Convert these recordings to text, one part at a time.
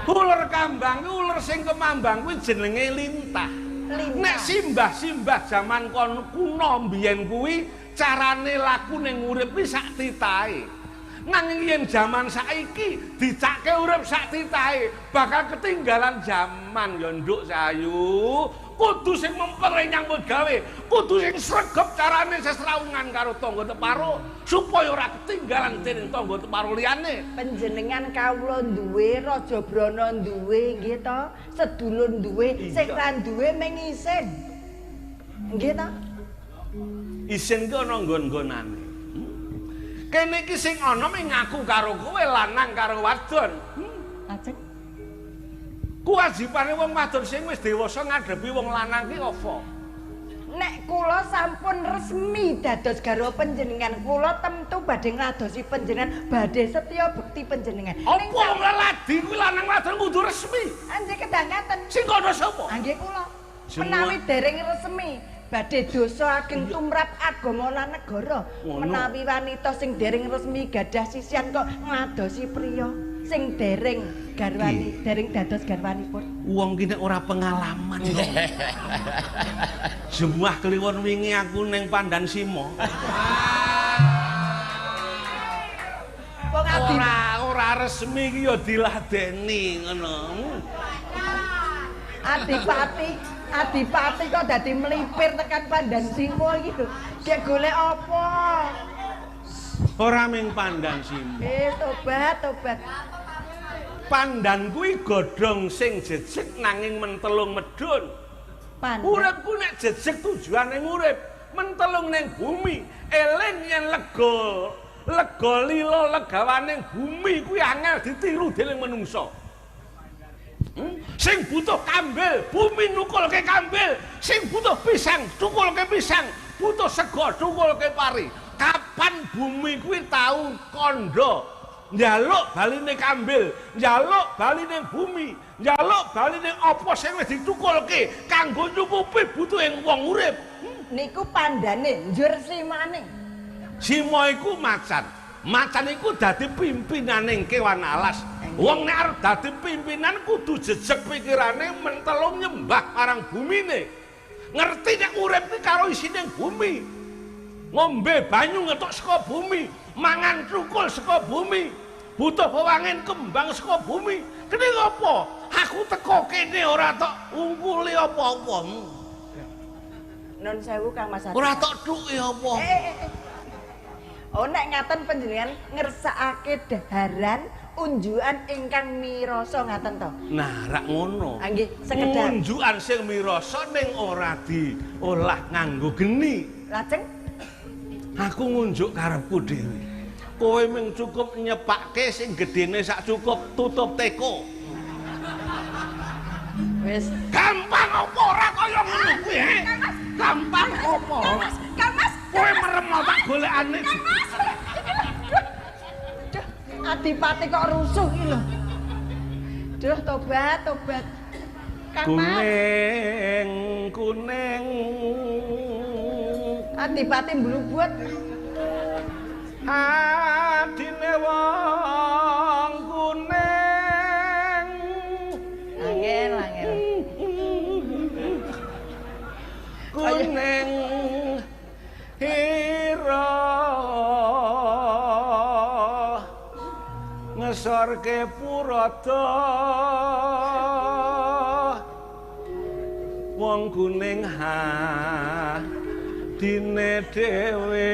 Ular kambang kuwi ular sing kemambang kuwi jenenge lintah. Nek simbah-simbah jaman kuno mbiyen kuwi carane laku ning urip kuwi sak titahe. Nanging yen jaman saiki dicake urip sak titahe bakal ketinggalan jaman ya nduk sayu. Kudu sing mempere nyambut gawe, kudu sing sregep carane sesraungan karo tangga teparo supaya ora ketinggalan dening tangga teparo liyane. Panjenengan kawula duwe, Raja Brana duwe nggih to, sedulur duwe, sing ra duwe mung isin. Nggih to? Isin ki ana nggon-nggonane. Kene iki sing ana mung ngaku karo kowe lanang karo wadon. Lajeng kewajibane wong wadon sing wis dewasa ngadepi wong lanang ki apa? Nek kula sampun resmi dados garwa panjenengan, kula temtu badhe ngadosi panjenengan, badhe setya bekti panjenengan. Apa wong leladi kuwi lanang wadon kudu resmi? Anjir kedang ngaten. Sing kono sapa? Nggih kula. Menawi dereng resmi badhe dosa ageng tumrap agama lan negara. Menawi wanita sing dereng resmi gadah sisian kok ngadosi priya sing dereng garwani, dereng dados garwanipun. Wong ki nek ora pengalaman kok. Jemuah kliwon wingi aku ning Pandan Simo. Ora resmi ki ya diladeni ngono. Adipati kok dadi melipir tekan Pandan Simo iki lho. Dia golek apa? Ora ming Pandan Simo. Tobat. Pandan kuwi godhong sing jejeg nanging mentelung medun. Uripku nek jejeg tujuane ngurip, mentelung ning bumi, eling yen lega lila legawaning bumi kuwi angel ditiru dening manungsa. Sing butuh kambil, bumi nukulke kambil. Sing butuh pisang, cukulke pisang. Butuh sego, cukulke pari. Kapan bumi kuwi tau kandha njaluk baline kambil, njaluk baline bumi, njaluk baline apa sing wis ditukulke kanggo nyukupi butuhing wong urip. Niku pandane njur simane. Sima iku macan. Macan iku dadi pimpinaning kewan alas. Wong nek arep dadi pimpinan kudu jejeg pikirane mentelung nyembah marang bumine. Ngerti nek urip iki karo isine bumi. Ngombe banyu ngetuk saka bumi, mangan cukul saka bumi, butuh pewangen kembang saka bumi. Kene apa? Aku teko kene ora tok ungkuli apa-apa. Nun sewu Kang Mas Adi. Ora tok dhuke apa. Oh nek ngaten panjenengan ngersakake daharan unjukan ingkang mirasa ngaten to. Nah, rak ngono. Nggih, sekedhap. Unjukan sing mirasa ning ora diolah nganggo geni. Lajeng aku ngunjuk karepku dhewe. Kowe mung cukup nyepake sing gedene sak cukup tutup teko. Wis gampang apa ora kaya ngono kuwi, he? Gampang apa? Kang Mas, kowe merem tak golekane. Adipati kok rusuh iki lho. Duh, tobat. Kang Mas. Kuning. Adipati mblubut. Adine wong kuning. Angel. Kuning hira ngesorke purata. Wong kuning dine dhewe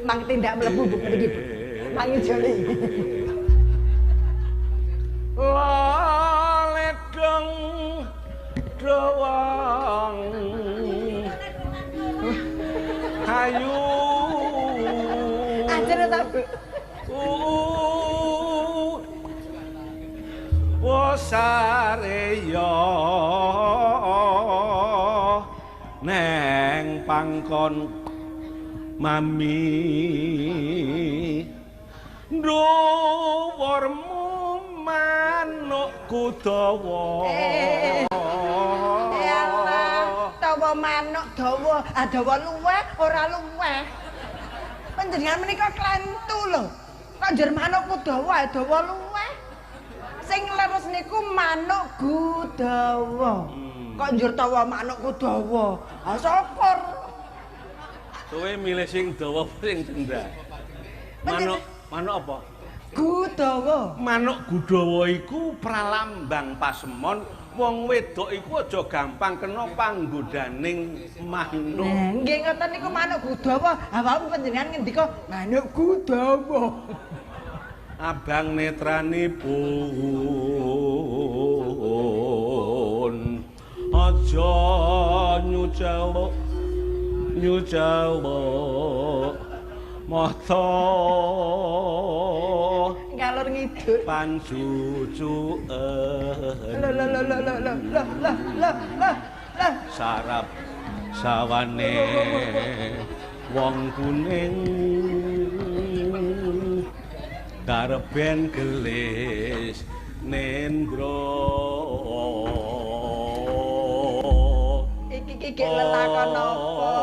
mang tindak mlebu begitu mang joli ledeng dawang ayu anjir ta Bu sareya neng pangkon mami dhuwurmu manukku dawa dawa manuk dawa dawa luweh ora luweh panjenengan menika klentu lho. Kok njer manuk Kudawa dawa luweh. Sing leres niku manuk Gudawa. Kok njur tawa manuk Kudawa. Ha syukur. Kowe milih sing dawa sing cendhak. Manuk apa? Gudawa. Manuk Gudawa iku pralambang pasemon. Wong wedok iku aja gampang kena panggodaning manuk. Nggih ngoten niku manuk Gudawa. Awakmu panjenengan ngendika manuk Gudawa. Abang netranipun aja nyuceluk mata ngalor ngidul pancucuen sarap sawane wong kuning karben gelis nendro iki lelakon apa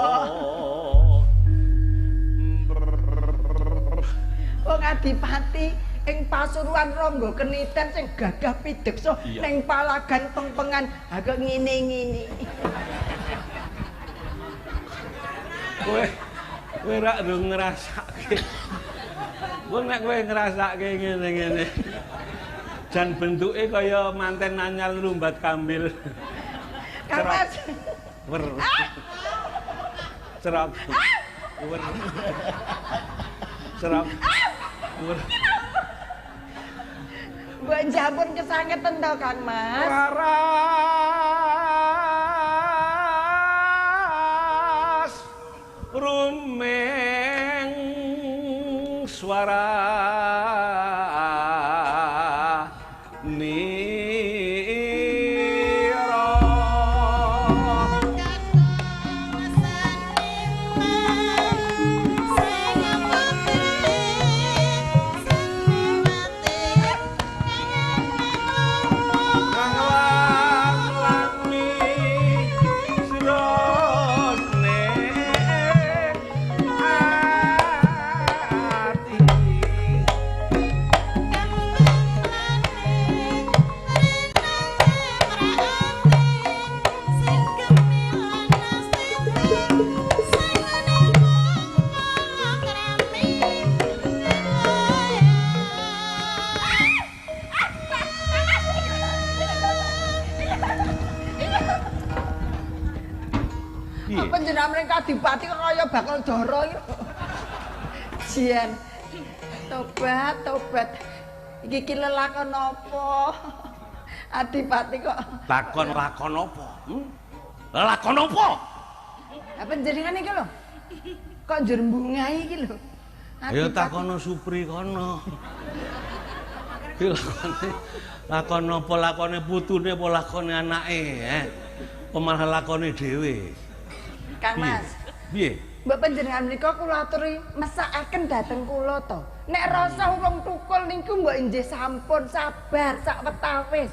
wong adipati ing Pasuruan Rangga Keniten sing gagah pideksa ning palagan pengpengan agak ngene-ngene kowe ra ndung ngrasake wong nek kowe ngrasake ngene-ngene jan bentuke kaya manten anyar lumbat kambil Kang Mas wer cerok wer cerok wer mbok jampun kesangeten to Kang Mas waras rumeng suara panjenengan mrene Adipati kaya bakal dara iki. Jian. Tobat. Iki lelakon apa? Adipati kok lakon apa? Lakon apa? Ha panjenengan iki lho. Kok njur mbungai iki lho. Ya takono Supri kono. Iki lakon apa lakone putune apa lakone anake, Apa malah lakone dhewe? Kang Mas. Piye? Mbok panjenengan menika kula aturi mesakaken dhateng kula to. Nek rasa wong tukul niku mbok inggih sampun sabar sak wetawis.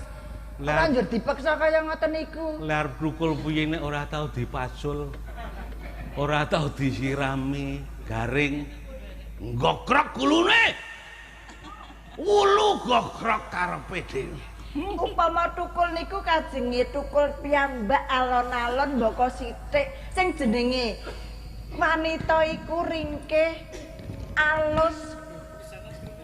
Ora njur dipaksa kaya ngoten niku. Lar tukul piye nek ora tau dipacul. Ora tau disirami, garing. Nggokrok kulune. Ulu gogrok karepe dhewe. Upama tukul niku kajenge tukul piyambak alon-alon mboko sithik sing jenenge wanita iku ringkih alus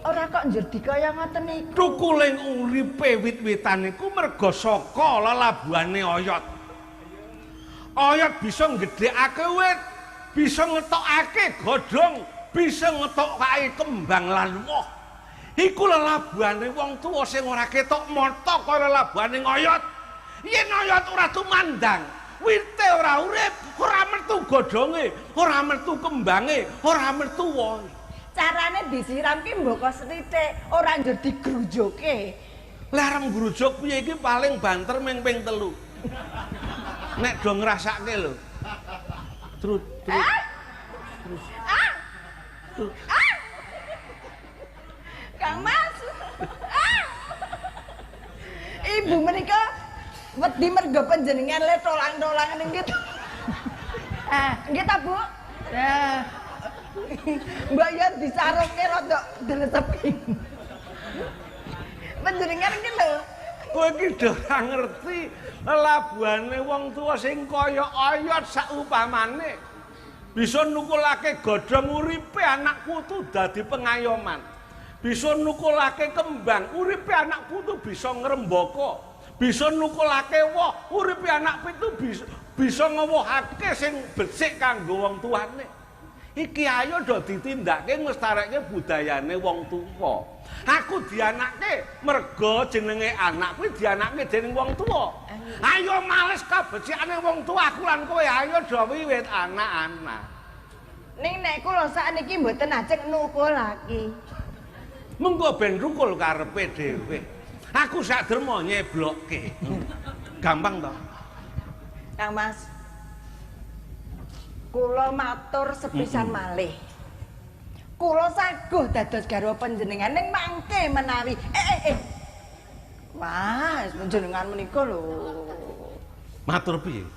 ora kok njur dikaya ngoten niku. Tukuling uripe wit-witan iku merga saka lelabuhane oyot. Oyot bisa nggedhekake wit, bisa ngetokake godhong, bisa ngetokake kembang lan woh. Iku lelabuhane wong tuwa sing ora ketok mata kaya lelabuhane oyot. Yen oyot ora tumandang, wite ora urip, ora metu godhonge, ora metu kembange, ora metu wohe. Carane disiram ki mboko sithik, ora njur digrujuke. Lah arep ngrujuk piye iki paling banter ming ping 3. Nek do ngrasake lho. Trut. Kang Mas. Ibu menika wedi merga panjenengan le tolang-tolangan nggih. Nggih ta, Bu? Mbak ya disarungke rada delesepi. Panjenengan iki lho. Kowe iki do ora ngerti labuhane wong tuwa sing kaya oyot saupamane bisa nukulake godhong uripe anak putu dadi pengayoman. Bisa nukulake kembang uripe anak putu bisa ngrembaka. Bisa nukulake woh uripe anak pitu bisa ngewohake sing becik kanggo wong tuane. Iki ayo do ditindakake nglestarekke budayane wong tuwa. Aku dianakke merga jenenge anak kuwi dianakke dening wong tuwa. Ayo males kabecikane wong tuwa aku lan kowe ayo do wiwit anak-anak. Ning nek kula sakniki mboten ajeng nukulake. Mengko ben rukul karepe dhewe. Aku sak derma nyeblokke. Gampang to? Kang Mas. Kula matur sepisan malih. Kula saguh dados garwa panjenengan ning mangke menawi. Mas, panjenengan menika lho. Matur piye?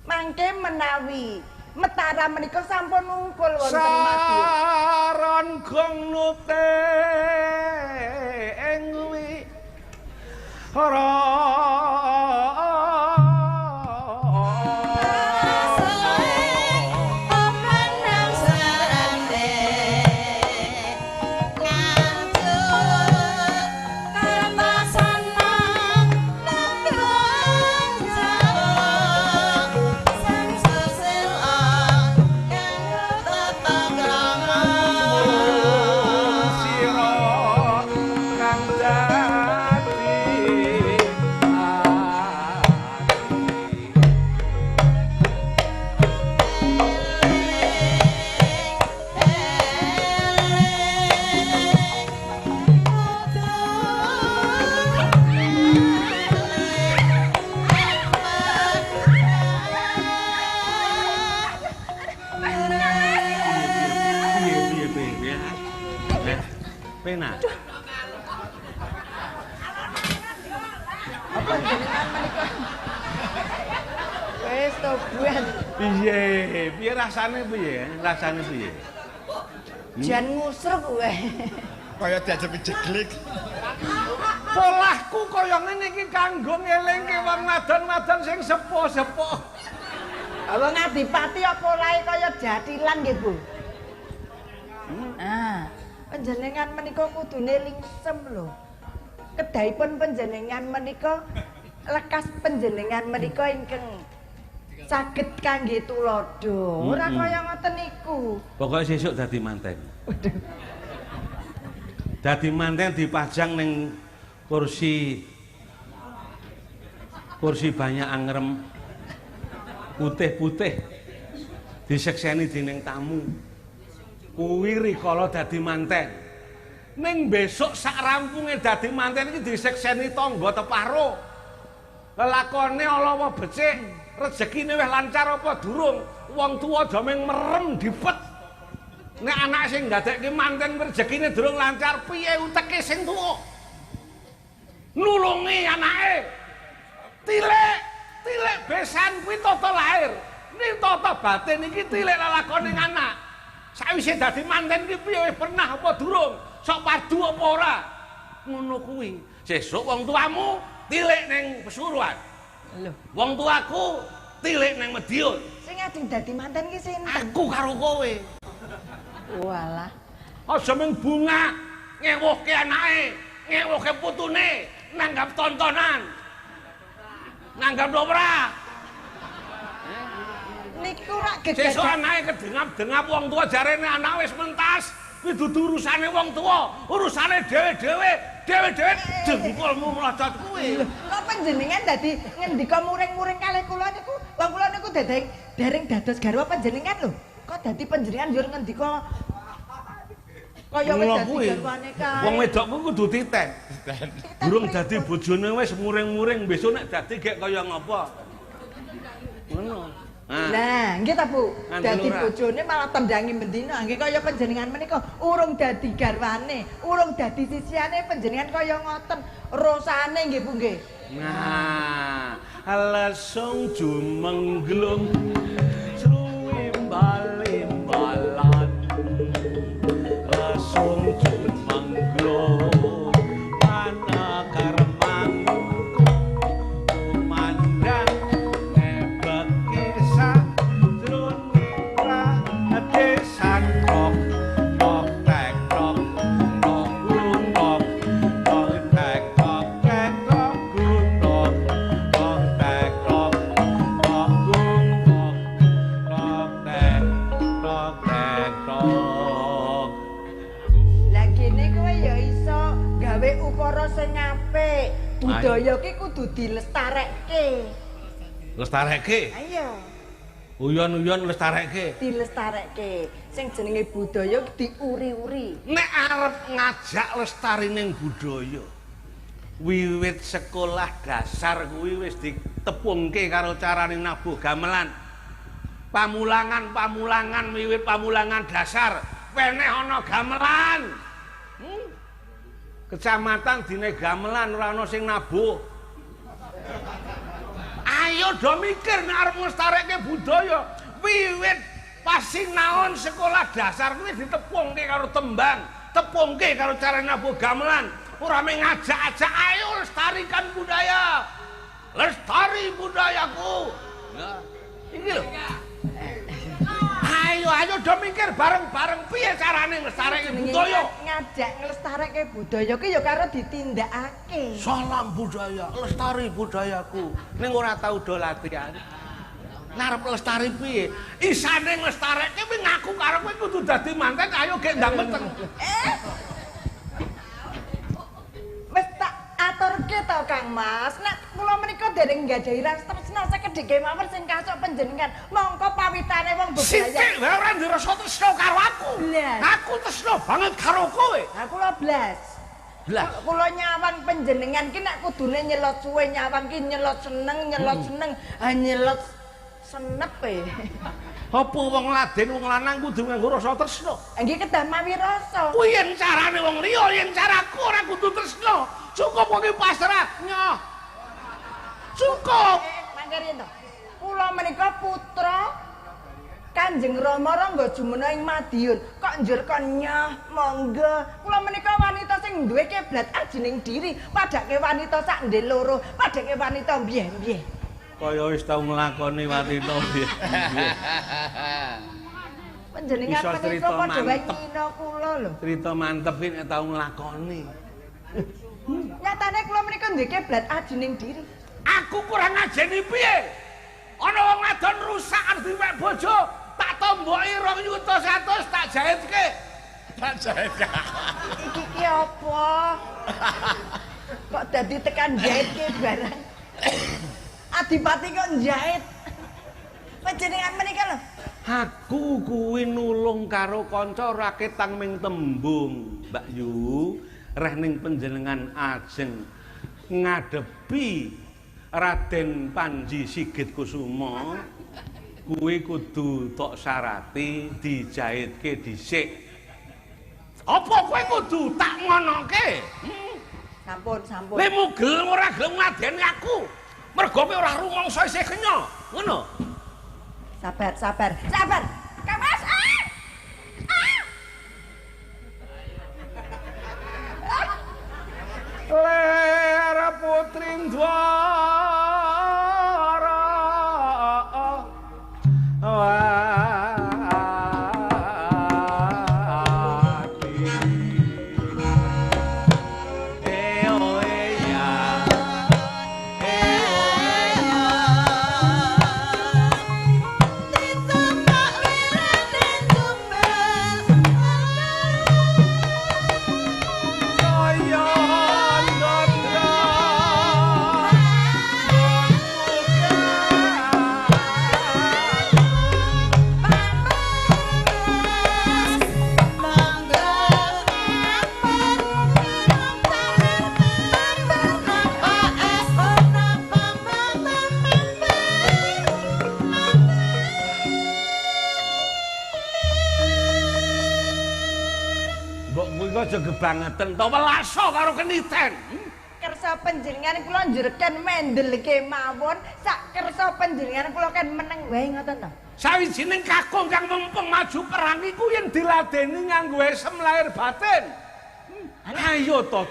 Mangke menawi Metara menika sampun nungkul wonten Madiun. Saron gong nute ing wi ora penak. Apa jenengan menika? Wis to buan. Piye rasane piye? Rasane piye? Jan ngusruk kowe. Kaya diajepi jeglik. Polahku kaya ngene iki kanggo ngelingke wong wadon-wadon sing sepuh-sepuh. Wong Adipati apa olahe kaya jatilan nggih, Bu? Panjenengan menika kudune lingsem lho. Kedahipun panjenengan menika lekas panjenengan menika ingkang saged kangge tuladha. Ora kaya ngoten niku. Pokoke sesuk dadi manten. Dadi manten dipajang ning kursi banyak angrem putih-putih disekseni dening tamu. Kuwi rikala dadi manten. Ning besok sak rampunge dadi manten iki disekseni tangga teparo. Lelakone ala apa becik, rezekine wis lancar apa durung, wong tuwa do ming merem dipet. Nek anak sing ndadekke manten rezekine durung lancar, piye uteke sing tuwa? Nulungi anake. Tilik besan kuwi tata lahir. Ning tata batin iki tilik lelakone anak. Sawise dadi manten iki piye pernah apa durung? Sok padu apa ora? Ngono kuwi. Sesuk wong tuamu tilik ning Pesuruan. Lho, Wong tuaku tilik ning Madiun. sing ajeng dadi manten ki sinten? Aku karo kowe. Walah. Aja mung bunga ngewuhke anake, ngewuhke putune, nanggap tontonan. Nanggap ora. Niku rak Sesuk gegadah. anake kedengap-dengap wong tua jarene anak wis mentas. Kuwi dudu urusane wong tua, urusane dhewe-dhewe. Dhewe-dhewe jengkolmu mlocot kuwi. Kok panjenengan dadi ngendika muring-muring kalih kula niku? Wong kula niku dereng dados garwa panjenengan lho. Kok dadi panjenengan yo ngendika kaya wis dadi garwane kae. Wong wedok kuwi kudu titen. Durung dadi bojone wis muring-muring, besok nek dadi gek kaya ngapa? Ngono. Nah, nggih ta Bu. Ngandel Dadi ora. bojone malah tendangi mendina. Nggih kaya panjenengan menika urung dadi garwane, urung dadi sisiane panjenengan kaya ngoten. Rosane nggih Bu nggih. Nah, lesung jumengglung suwi balimbalan cara sing apik. Budaya ki kudu dilestarekke. Lestarekke? Ayo. Uyon-uyon lestarekke. Dilestarekke. Sing jenenge budaya diuri-uri. Nek arep ngajak lestarining budaya, wiwit sekolah dasar kuwi wis ditepungke karo carane nabuh gamelan. Pamulangan wiwit pamulangan dasar weneh ana gamelan. Kecamatan dine gamelan ora ana sing nabuh. Ayo do mikir nek arep nglestarekke budaya, wiwit pasinaon sekolah dasar kuwi ditepungke karo tembang, tepungke karo cara nabuh gamelan. Ora mung ngajak-ajak ayo lestarikan budaya. Lestari budayaku. Nah, iki lho. Ayo do mikir bareng-bareng piye carane nglestarekke budaya. Ngajak nglestarekke budaya ki ya karo ditindakake. Salam budaya, lestari budayaku. Ning ora tau do latihan. Ngarep lestari piye? Isane nglestarekke kuwi ngaku karo kowe kudu dadi manten ayo gek ndang meteng. Wis tak aturke to Kang Mas, nek kula menika dereng nggadhahi rasa tresna sekedhik mawon sing kasuk panjenengan. Mongko pawitane wong bebraya. Sithik wae ora ndirasa tresna karo aku. Aku tresna banget karo kowe. Ha kula blas. Kula nyawang panjenengan ki nek kudune nyelot suwe nyawang ki nyelot seneng, ha nyelot senep e. Apa wong laden wong lanang kudu nganggo rasa tresna? Nggih kedah mawi rasa. Kuwi yen carane wong liya, yen caraku ora kudu tresna. Cukup wong pasrah nyoh. Cukup. Mangke riyen to. Kula menika putra Kanjeng Rama Rangga Jumena ing Madiun. Kok njur kon nyoh monggo. Kula menika wanita sing duwe kiblat ajining diri, padake wanita sak ndek loro, padake wanita mbiyen-mbiyen. Kaya wis tau nglakoni wanita mbiyen. Panjenengan menika padha wae ngina kula lho. Cerita mantep iki nek tau nglakoni. Nyatane kula menika ndek kiblat ajining diri. Aku kurang ngajeni piye? Ana wong wadon rusak arep diwek bojo, tak tomboki 2 yuta 100 tak jahitke. Tak jahit. Iki apa? Kok dadi tekan jahitke barang? Adipati kok njahit. Panjenengan menika lho. Aku kuwi nulung karo kanca raketang ming tembung, Mbak Yu. Reh ning panjenengan ajeng ngadepi Raden Panji Sigit Kusuma, kuwi kudu tok syarati dijahitke dhisik. Apa kowe kudu tak ngonoke? Sampun. Kowe mugel ora gelem ngadeni aku. Mergo kowe ora rumangsa isih kenya, ngono. Sabar. Kang Mas. Ler putri Ndwara aja gebangetan to welaso karo keniten. Kersa panjenengan kula njurken mendelke mawon, sak kersa panjenengan kula kan meneng wae ngoten to. Sawijining kakung kang mempeng maju perang iku yen diladeni nganggo esem lahir batin. Ayo to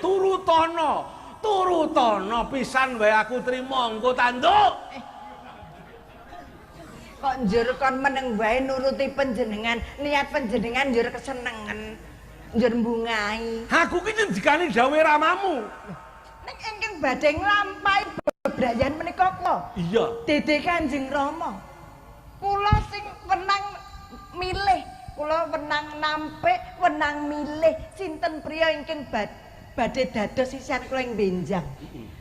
turutono pisan wae aku trima engko tanduk. Kok njur kon meneng wae nuruti panjenengan, niat panjenengan njur kesenengan. Njur mbungai. Aku ki njendikani dawuhe ramamu. Nek ingkang badhe nglampahi bebrayan menika kula. Iya. Dede Kanjeng Rama. Kula sing wenang milih, kula wenang nampik, wenang milih sinten priya ingkang badhe dados sisian kula ing benjang.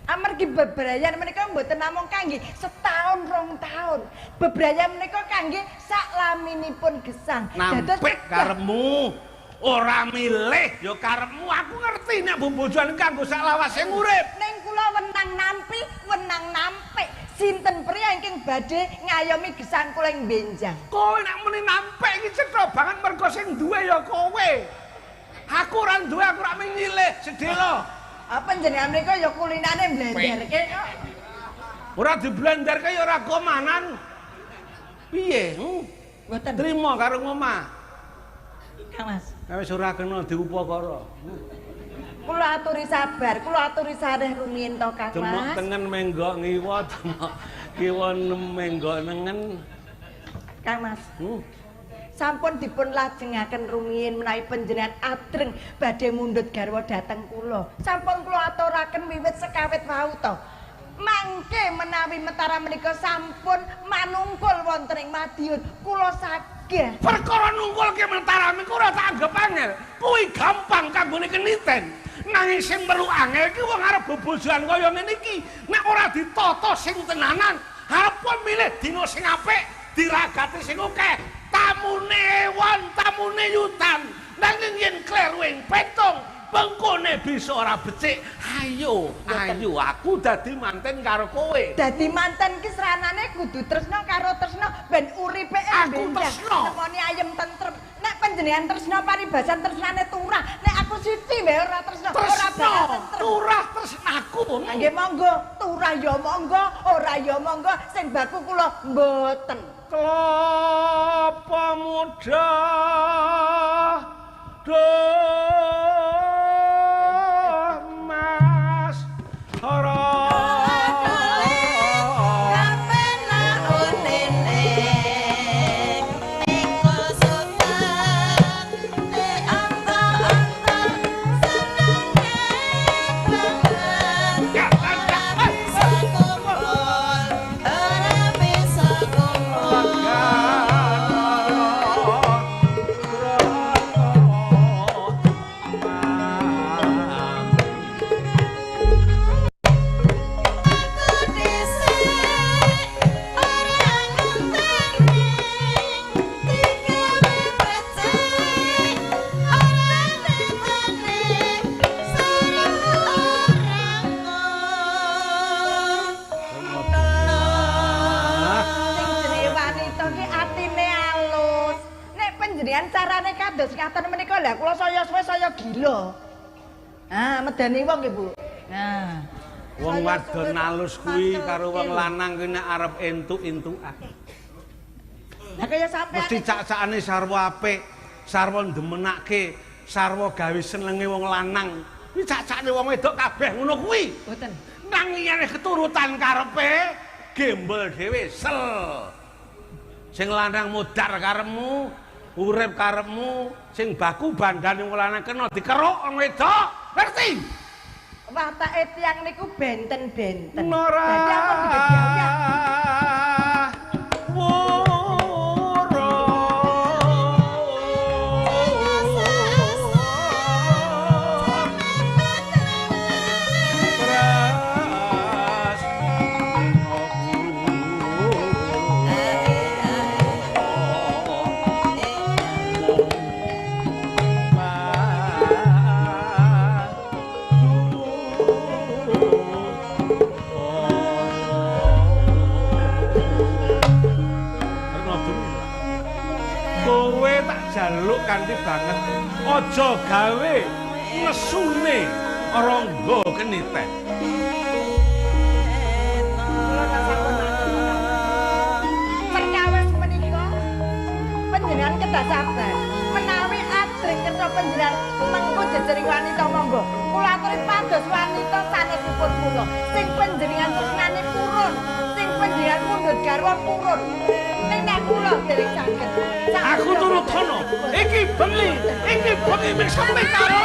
Amargi bebrayan menika mboten namung kangge setahun 2 tahun. Bebrayan menika kangge saklaminipun gesang. Nampik karepmu. Ora milih ya karepmu. Aku ngerti nek bobojoan kanggo saklawase urip. Ning kula wenang nampi, wenang nampik. Sinten priya ingkang badhe ngayomi gesang kula ing benjang. Kowe nek muni nampik iki cetha banget mergo sing duwe ya kowe. Aku ora duwe, aku ora nyilih sedelo. Apa jenengan menika ya kulinane blenderke kok. Ora diblenderke ya ora komanan. Piye? Mboten. Trima karo ngomah. Kang Mas. Wis ora kena diupakara. Kula aturi sabar, kula aturi sareh rumiyin to Kang Demok Mas. tengen menggok ngiwa, demok kiwa menggok nengen. Kang Mas. Sampun dipun lajengaken rumiyin menawi panjenengan adreng badhe mundhut garwa dhateng kula. Sampun kula aturaken wiwit sekawit wau to. Mangke menawi metara menika sampun manungkul wonten ing Madiun, kula sagah. Perkara nungkulke metara miku ora tak anggap angel. Kuwi gampang kanggone keniten. Nanging sing perlu angel ki wong arep bobojoan kaya ngene iki. Nek ora ditata sing tenanan, apa milih dina sing apik, diragati sing akeh. Tamune won, tamune yutan. Nanging yen kleru ing petung, bengkone bisa ora becik. Ayo, ayo aku dadi manten karo kowe. Dadi manten ki sranane kudu tresna karo tresna ben uripe Aku tresna. Nemoni ayem tentrem. Nek panjenengan tresna paribasan tresnane turah. Nek aku siti wae ora tresna, ora bakal tentrem. Turah tresnaku. Nggih monggo, turah ya monggo, ora ya monggo, sing baku kula mboten. Kelapa muda mas ora carane kados ngaten menika lha kula saya suwe saya gila. Medani wong nggih, Bu. Wong wadon alus kuwi karo wong lanang kuwi nek arep entuk-entukan. Lah kaya sampean mesti cak-cakane sarwa apik, sarwa ndemenake, sarwa gawe senenge wong lanang. Kuwi cak-cakane wong wedok kabeh ngono kuwi. Mboten. Nang yen keturutan karepe gembel dhewe sel. Sing lanang modar karepmu, urip karepmu, sing baku bandane wong lanang kena dikeruk wong wedok. Ngerti? Watake tiyang niku benten-benten. Nora. Dadi ampun digegawya. Jaluk kanthi banget aja gawe nesune rongga keniten. Perkawis menika panjenengan kedah sabar menawi ajring kersa panjenengan mengko jejering wanita monggo kula aturi pados wanita sanesipun kula sing panjenengan tresnane purun sing panjenengan mundhut garwa purun ning nek kula dereng saged aku turut kono iki bengi mung sampe karo